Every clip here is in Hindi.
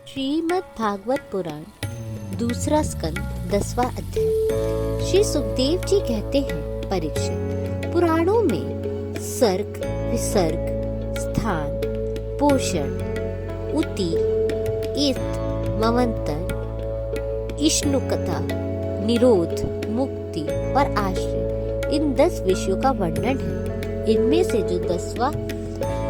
श्रीमद् भागवत पुराण दूसरा स्कंद 10वां अध्याय। श्री सुखदेव जी कहते हैं, परीक्षित, पुराणों में सर्ग, विसर्ग, स्थान, पोषण, उति, इत, मवंतर, इष्णुकथा, निरोध, मुक्ति और आश्रय, इन 10 विषयों का वर्णन है। इनमें से जो 10वां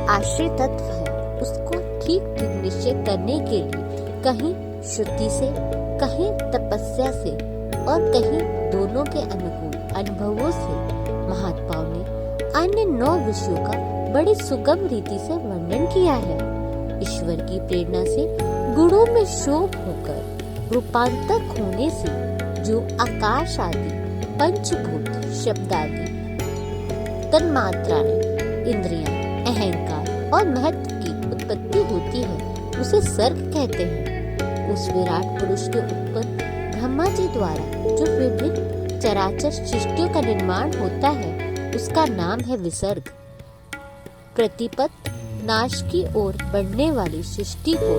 आश्रय तत्व है, उसको ठीक ठीक निश्चय करने के लिए कहीं श्रुति से, कहीं तपस्या से और कहीं दोनों के अनुकूल अनुभवों से महात्माओं ने अन्य 9 विषयों का बड़ी सुगम रीति से वर्णन किया है। ईश्वर की प्रेरणा से गुणों में शोभ होकर रूपांतक होने से जो आकाश आदि पंचभूत, शब्द आदि तन्मात्राएं, इंद्रियां, अहंकार और महत्व की उत्पत्ति होती है, उसे सर्ग कहते हैं। उस विराट पुरुष के उत्पन्न ब्रह्मा जी द्वारा जो विभिन्न चराचर सृष्टियों का निर्माण होता है, उसका नाम है विसर्ग। प्रतिपत नाश की ओर बढ़ने वाली सृष्टि को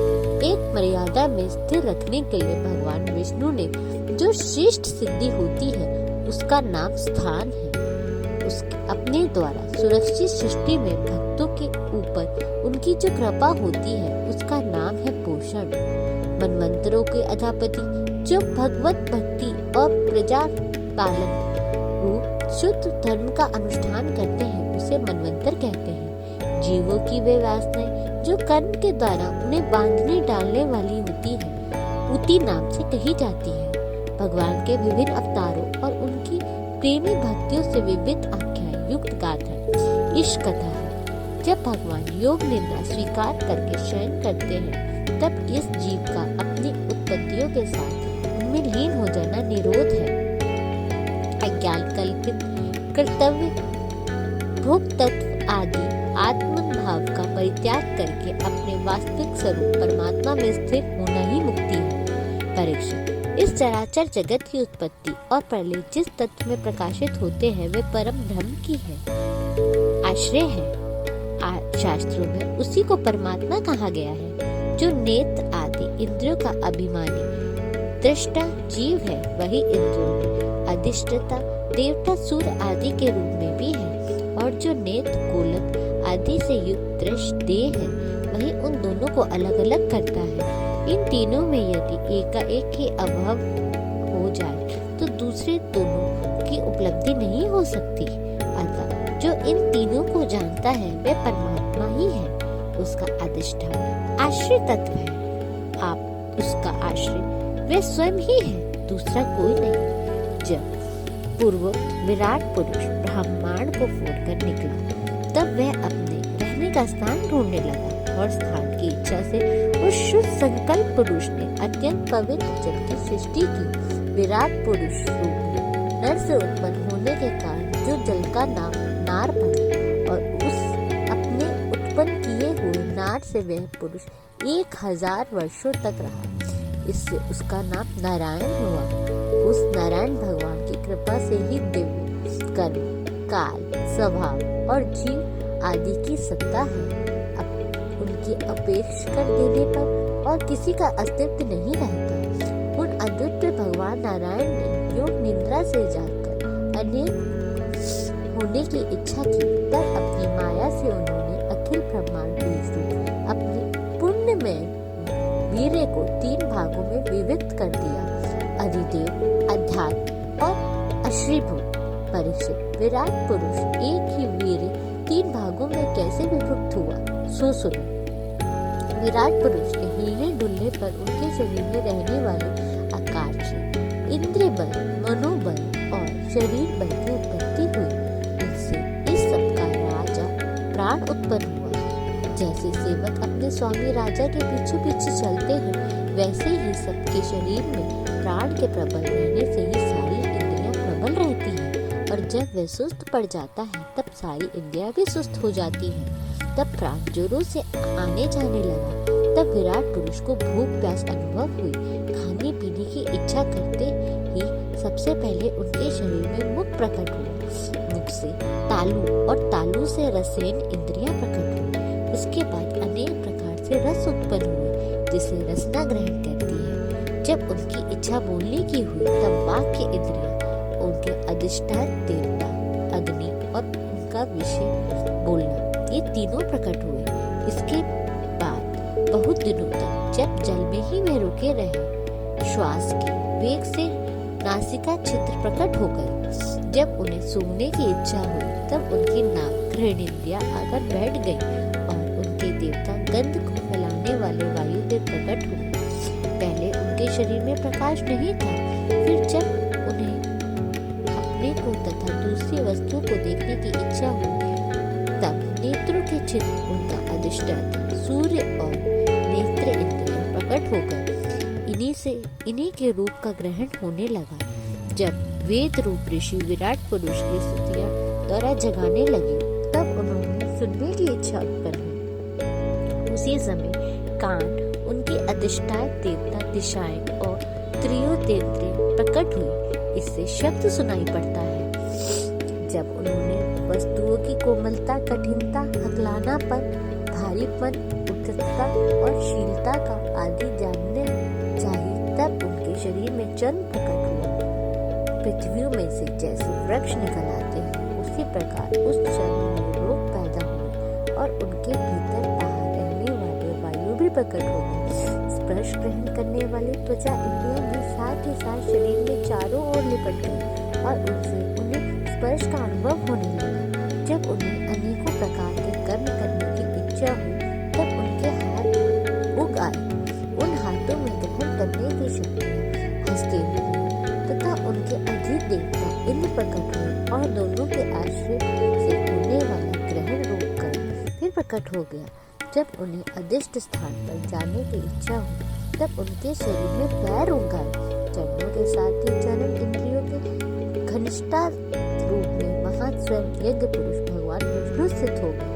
एक मर्यादा में स्थिर रखने के लिए भगवान विष्णु ने जो श्रेष्ठ सिद्धि होती है, उसका नाम स्थान है। उसके अपने द्वारा सुरक्षित सृष्टि में भक्तों के ऊपर उनकी जो कृपा होती है, उसका नाम है पोषण। मनवंतरों के अधिपति जो भगवत भक्ति और प्रजा पालन रूप शुद्ध धर्म का अनुष्ठान करते हैं, उसे मनवंतर कहते हैं। जीवों की वे वासनाएं जो कर्म के द्वारा उन्हें बांधने डालने वाली होती है, उति नाम से कही जाती है। भगवान के विभिन्न अवतारों और उनकी प्रेमी भक्तियों से विविध आख्याएं युक्त गाथा इस कथा है। जब भगवान योग निद्रा स्वीकार करके शयन करते हैं, तब इस जीव का अपनी उत्पत्तियों के साथ उनमें लीन हो जाना निरोध है। अज्ञान कल्पित कर्तव्य, भोग तत्व आदि आत्म भाव का परित्याग करके अपने वास्तविक स्वरूप परमात्मा में स्थिर होना ही मुक्ति है। परीक्षित, इस चराचर जगत की उत्पत्ति और प्रलय जिस तत्व में प्रकाशित होते हैं, वे परम ब्रह्म की है, आश्रय है। शास्त्रों में उसी को परमात्मा कहा गया है। जो नेत्र आदि इंद्रियों का अभिमानी दृष्टा जीव है, वही इंद्रियों में अधिष्ठाता देवता सूर्य आदि के रूप में भी है। और जो नेत्र गोलक आदि से युक्त दृष्ट देह है, वही उन दोनों को अलग अलग करता है। इन तीनों में यदि एकाएक ही अभाव हो जाए, तो दूसरे दोनों की उपलब्धि नहीं हो सकती। अतः जो इन तीनों को जानता है, वह परमात्मा ही है। उसका अधिष्ठान आश्रय तत्व है। आप उसका आश्रय वे स्वयं ही है, दूसरा कोई नहीं। जब पूर्वोक्त विराट पुरुष ब्रह्मांड को फोड़कर निकला, तब वह अपने रहने का स्थान ढूंढने लगा और स्थान की इच्छा से उस शुद्ध संकल्प पुरुष ने अत्यंत पवित्र जल की सृष्टि की। विराट पुरुष रूप में नर से उत्पन्न होने के कारण जो जल का नाम नार पड़ा, और उस अपने उत्पन्न किए हुए नार से वह पुरुष 1000 वर्षों तक रहा। इससे उसका नाम नारायण हुआ। उस नारायण भगवान की कृपा से ही दिव्य कर्म, काल, स्वभाव और जीव आदि की सत्ता है। अब उनकी अपेक्षा कर देने पर और किसी का अस्तित्व नहीं रहता। उन अद्वितीय भगवान नारायण ने योग निद्रा से जाकर अनेक होने की इच्छा की, तब अपनी माया से उन्होंने अखिल ब्रह्मांड बीज अपने पुण्य में वीर्य को 3 भागों में विभक्त कर दिया, अधिदेव, अध्यात्म और अश्रीभूत। परीक्षित, विराट पुरुष एक ही वीर्य 3 भागों में कैसे विभक्त हुआ, सो सुनो। विराट पुरुष के हिलने डुलने पर उनके शरीर में रहने वाले आकाश, इंद्रिय बल, मनोबल और शरीर बल की उत्पत्ति हुई। इससे इस सब का राजा प्राण उत्पन्न हुआ। जैसे सेवक अपने स्वामी राजा के पीछे पीछे चलते हैं, वैसे ही सबके शरीर में प्राण के प्रबल रहने से ही सारी इंद्रियां प्रबल रहती हैं। और जब वह सुस्त पड़ जाता है, तब सारी इंद्रियां भी सुस्त हो जाती हैं। तब प्राण जोरों से आने जाने लगा। तब विराट पुरुष को भूख प्यास अनुभव हुई। खाने पीने की इच्छा करते ही सबसे पहले उनके शरीर में मुख प्रकट हुआ। मुख से तालु और तालु से रसेन इंद्रियां प्रकट हुई। इसके बाद अनेक प्रकार से रस उत्पन्न हुए। जिसे रसना ग्रहण करती है। जब उनकी इच्छा बोलने की हुई तब वाक्य इंद्रियां, उनके अधिष्ठान देवता अग्नि और उनका विषय बोलना, ये तीनों प्रकट हुए। इसके बाद बहुत दिनों तक जब जल में ही वे रुके रहे, श्वास के वेग से नासिका छिद्र प्रकट हो गए। जब उन्हें सूंघने की इच्छा हुई तब उनकी नाक घ्राणेन्द्रियां आकर बैठ गई और उनके देवता गंध को फैलाने वाले वायुदेव प्रकट हुए। पहले उनके शरीर में प्रकाश नहीं था, फिर जब उन्हें अपने को तथा दूसरी वस्तुओं को देखने की इच्छा हुई तब नेत्रों के छिद्र उनका अधिष्ठान सूर्य और नेत्र इंद्रियां प्रकट हो गए। इन्हीं के रूप का ग्रहण होने लगा। जब वेद रूप ऋषि विराट पुरुष की स्तुतियां द्वारा जगाने लगे तब उन्होंने सुनने की इच्छा उत्पन्न हुई। उसी समय कान, उनके अधिष्ठान देवता दिशाएं और त्रियोतेंद्रिय प्रकट हुई। इससे शब्द सुनाई पड़ता है। जब उन्होंने वस्तुओं की कोमलता, कठिनता, हकलानापन, भारीपन, उद्धतता और शीलता का आदि जानने चाहिए तब उनके शरीर में चर्म प्रकट हुआ। पृथ्वी में से जैसे वृक्ष निकल आते हैं उसी प्रकार उस चर्म में रोग पैदा हुए और उनके भीतर बाहर रहने वाले वायु भी प्रकट हो गए। स्पर्श ग्रहण करने वाली त्वचा इंद्रियों भी साथ ही साथ शरीर में चारों ओर लिपट गई और उनसे उन्हें स्पर्श का अनुभव होने लगा। जब उन्हें अनेकों प्रकार के कर्म करने की इच्छा हुई तब उनके हाथ उग आए। उन हाथों में ग्रहण करने की शक्ति हस्ते हुई तथा उनके अधिक देवता इंद्र प्रकट हुए और दोनों के आश्रय से होने वाला ग्रहण रोक कर फिर प्रकट हो गया। जब उन्हें अदिष्ट स्थान पर जाने की इच्छा हुई तब उनके शरीर में पैर उग आए। चरणों के साथ ही चरण इंद्रियों के घनिष्ठता रूप में महास्वयं यज्ञ पुरुष भगवान विष्णु स्थित हो गए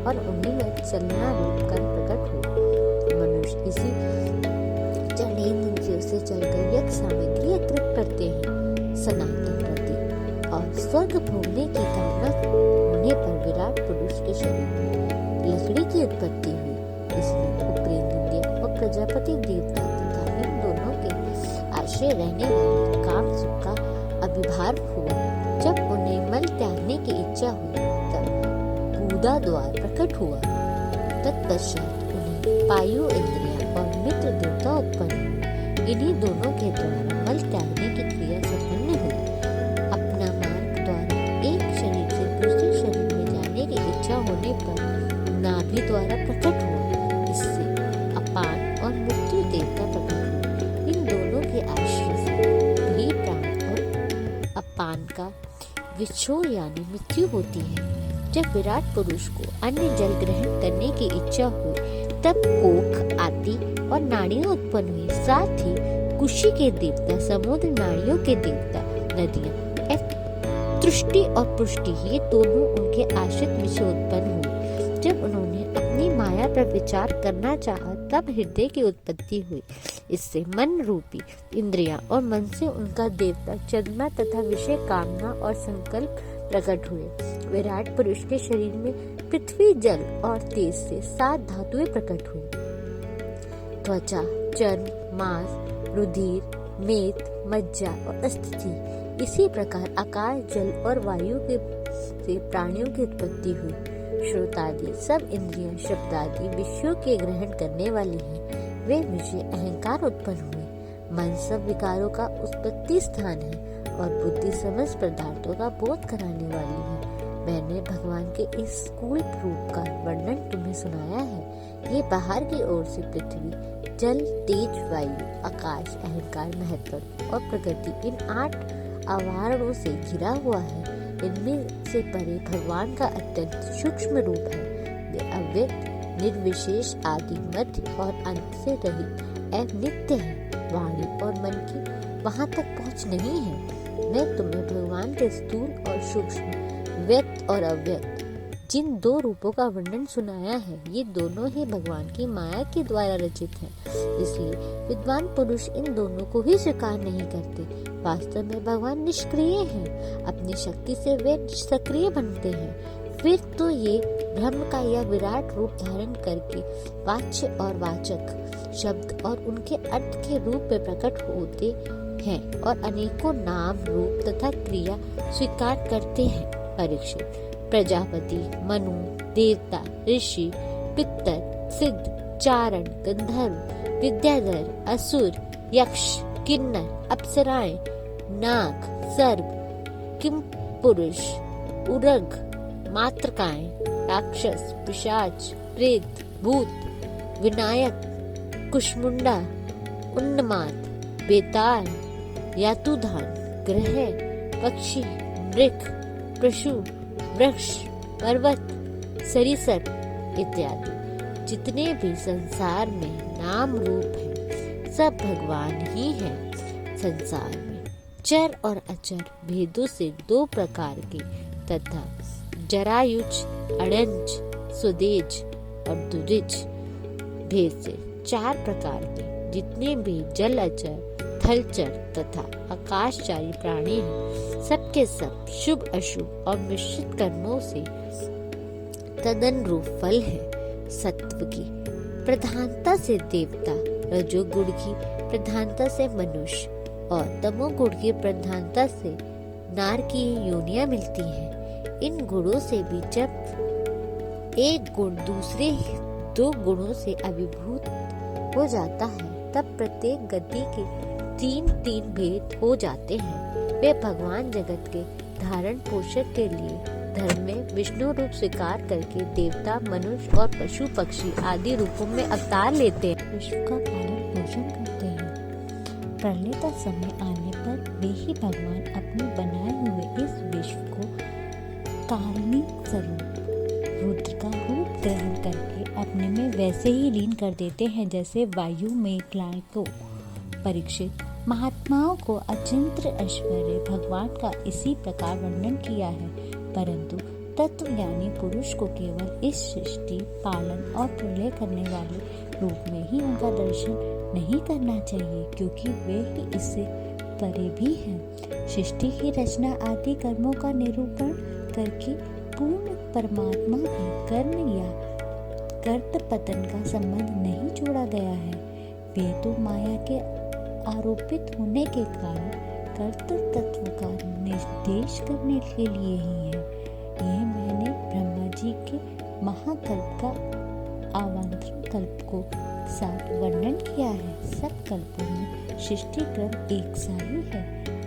और उन्हीं में चलना रूप कर प्रकट हो। मनुष्य इसी इंद्रियों से चलकर यज्ञ सामग्री एकत्रित करते हैं। सनातन प्रति और स्वर्ग भोगने की कामना होने पर विराट पुरुष के शरीर में लकड़ी की उत्पत्ति हुई। इसमें उपेंद्रिय और प्रजापति देवता तथा इन दोनों के आश्रय रहने वाले काम सुख का अभिभार हुआ। जब उन्हें मल त्यागने की इच्छा हुई तब बूदा द्वार प्रकट हुआ। तत्पश्चात उन्हें पायु इंद्रिया और मित्र देवता उत्पन्न हुए। इन्हीं दोनों के द्वारा मल त्यागने की क्रिया संपन्न हुई। अपना मार्ग द्वारा एक शरीर से दूसरे शरीर में जाने की इच्छा होने पर नाभि द्वारा प्रकट हुआ। इससे अपान और मृत्यु देवता प्रकट हुए। इन दोनों के आश्रय से भी प्राण और अपान का विच्छोर यानी मृत्यु होती है। जब विराट पुरुष को अन्य जल ग्रहण करने की इच्छा हुई तब कोख आदि और नाड़ियां उत्पन्न हुई। साथ ही कुशी के देवता, समुद्र नाड़ियों के देवता, नदियां, तृष्टि और पुष्टि, ये दोनों उनके आश्रित विषय उत्पन्न हुए। जब उन्होंने अपनी माया पर विचार करना चाहा तब हृदय की उत्पत्ति हुई। इससे मन रूपी इंद्रियां और मन से उनका देवता चंद्रमा तथा विषय कामना और संकल्प प्रकट हुए। विराट पुरुष के शरीर में पृथ्वी, जल और तेज से 7 धातुएं प्रकट हुई। त्वचा, चर्म, मांस, रुधिर, मेद, मज्जा और अस्थि थी। इसी प्रकार आकाश, जल और वायु के से प्राणियों की उत्पत्ति हुई। श्रोतादि सब इंद्रियां शब्दादि विषयों के ग्रहण करने वाली हैं। वे विषय अहंकार उत्पन्न हुए। मन सब विकारों का उत्पत्ति स्थान है और बुद्धि समस्त पदार्थों का बोध कराने वाली है। मैंने भगवान के इस स्थूल रूप का वर्णन तुम्हें सुनाया है। ये बाहर की ओर से पृथ्वी, जल, तेज, वायु, आकाश, अहंकार, महत्व और प्रकृति, इन 8 आवारणों से घिरा हुआ है। इनमें से परे भगवान का अत्यंत सूक्ष्म रूप है। वे अव्यक्त, निर्विशेष, आदि, मध्य और अंत से रहित एवं नित्य है। वाणी और मन की वहां तक पहुंच नहीं है। मैं तुम्हें भगवान के स्थूल और सूक्ष्म, व्यक्त और अव्यक्त जिन 2 रूपों का वर्णन सुनाया है, ये दोनों ही भगवान की माया के द्वारा रचित हैं। इसलिए विद्वान पुरुष इन दोनों को ही स्वीकार नहीं करते। वास्तव में भगवान निष्क्रिय हैं। अपनी शक्ति से वे सक्रिय बनते हैं। फिर तो ये ब्रह्म का यह विराट रूप धारण करके वाच्य और वाचक शब्द और उनके अर्थ के रूप में प्रकट होते हैं और अनेकों नाम, रूप तथा क्रिया स्वीकार करते हैं। परीक्षित, प्रजापति, मनु, देवता, ऋषि, पितर, सिद्ध, चारण, गंधर्व, विद्याधर, असुर, यक्ष, किन्नर, अप्सराएं, नाग, सर्प, किंपुरुष, उरग, मातृकाएं, राक्षस, पिशाच, प्रेत, भूत, विनायक, कुष्मुंडा, उन्माद, बेताल, यातुधान, ग्रह, पक्षी, मृग, पशु, वृक्ष, पर्वत, सरीसृप इत्यादि जितने भी संसार में नाम रूप हैं, सब भगवान ही हैं। संसार में चर और अचर भेदों से दो प्रकार के तथा जरायुज, अड़ंज, स्वदेज और दुरिज भेद से चार प्रकार के जितने भी जलचर, थलचर तथा आकाशचारी प्राणी हैं, सबके सब शुभ अशुभ और मिश्रित कर्मों से तदनुरूप फल है। सत्व की प्रधानता से देवता, रजोगुण की प्रधानता से मनुष्य और तमोगुण की प्रधानता से नार की योनियां मिलती हैं। इन गुणों से भी जब एक गुण दूसरे दो गुणों से अभिभूत हो जाता है, तब प्रत्येक गति के तीन तीन भेद हो जाते हैं। वे भगवान जगत के धारण पोषण के लिए धर्म में विष्णु रूप स्वीकार करके देवता, मनुष्य और पशु पक्षी आदि रूपों में अवतार लेते हैं, विश्व का पालन पोषण करते हैं। प्रलय का समय आने पर वे ही भगवान अपने बनाए हुए इस विश्व को काल्पनिक स्वरूप रुद्र का रूप ग्रहण करके अपने में वैसे ही लीन कर देते हैं जैसे वायु में क्लाय को। परीक्षित, महात्माओं को अचिंत्य ऐश्वर्य भगवान का इसी प्रकार वर्णन किया है, परंतु तत्वज्ञानी पुरुष को केवल इस सृष्टि, पालन और प्रलय करने वाले रूप में ही उनका दर्शन नहीं करना चाहिए, क्योंकि वे ही इससे परे भी हैं। सृष्टि की रचना आदि कर्मों का निरूपण करके पूर्ण परमात्मा के कर्म या कर्त पतन का संबंध नहीं जोड़ा गया है। वे तो माया के आरोपित होने के कारण कर्त तत्व का निर्देश करने के लिए ही है। यह मैंने ब्रह्मा जी के महाकल्प का आवांतरण कल्प को साथ वर्णन किया है। सब कल्पों में सृष्टि क्रम एक सा ही है।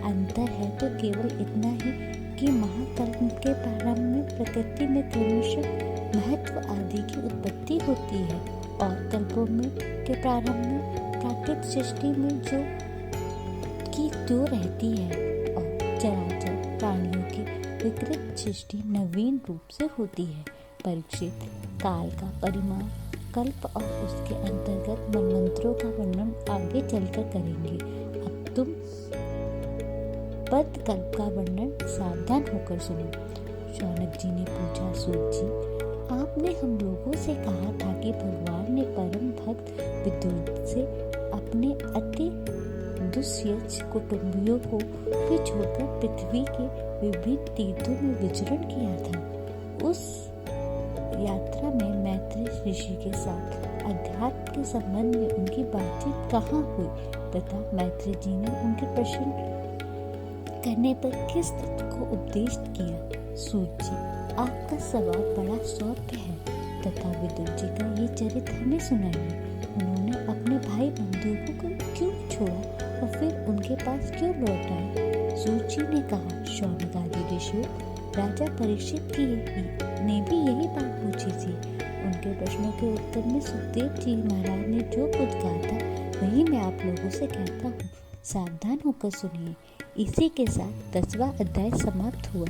अंतर है तो केवल इतना ही कि महाकल्प के प्रारंभ में प्रकृति में क्रमशः महत्व आदि की उत्पत्ति होती है और कल्पों में के प्रारंभ में प्राकृतिक सृष्टि में जो की त्यों रहती है और चराचर प्राणियों की विकृत सृष्टि नवीन रूप से होती है। परीक्षित, काल का परिमाण, कल्प और उसके अंतर्गत मनमंत्रों का वर्णन आगे चलकर करेंगे। अब तुम पद कल्प का वर्णन सावधान होकर सुनो। शौनक जी ने पूछा, सूत जी, आपने हम लोगों से कहा था कि भगवान ने परम भक्त विदुर से अपने अति दुष्यज कुटुंबियों को भी छोड़कर पृथ्वी के विभिन्न तीर्थों में विचरण किया था। उस यात्रा में मैत्री ऋषि के साथ अध्यात्म के संबंध में उनकी बातचीत कहाँ हुई तथा मैत्री जी ने उनके प्रश्न करने पर किस तत्व को उपदेश किया। सूत जी, आपका सवाल बड़ा सौख्य है तथा विदुर जी का ये चरित्र हमें सुनाइए। उन्होंने अपने भाई बंधुओं को क्यों छोड़ा और फिर उनके पास क्यों लौट आए। सूत जी ने कहा, शौनक आदि ऋषियों, राजा परीक्षित ने भी यही बात पूछी थी। उनके प्रश्नों के उत्तर में सुखदेव जी महाराज ने जो कुछ कहा था वही मैं आप लोगों से कहता हूँ। सावधान होकर सुनिए। इसी के साथ 10वां अध्याय समाप्त हुआ।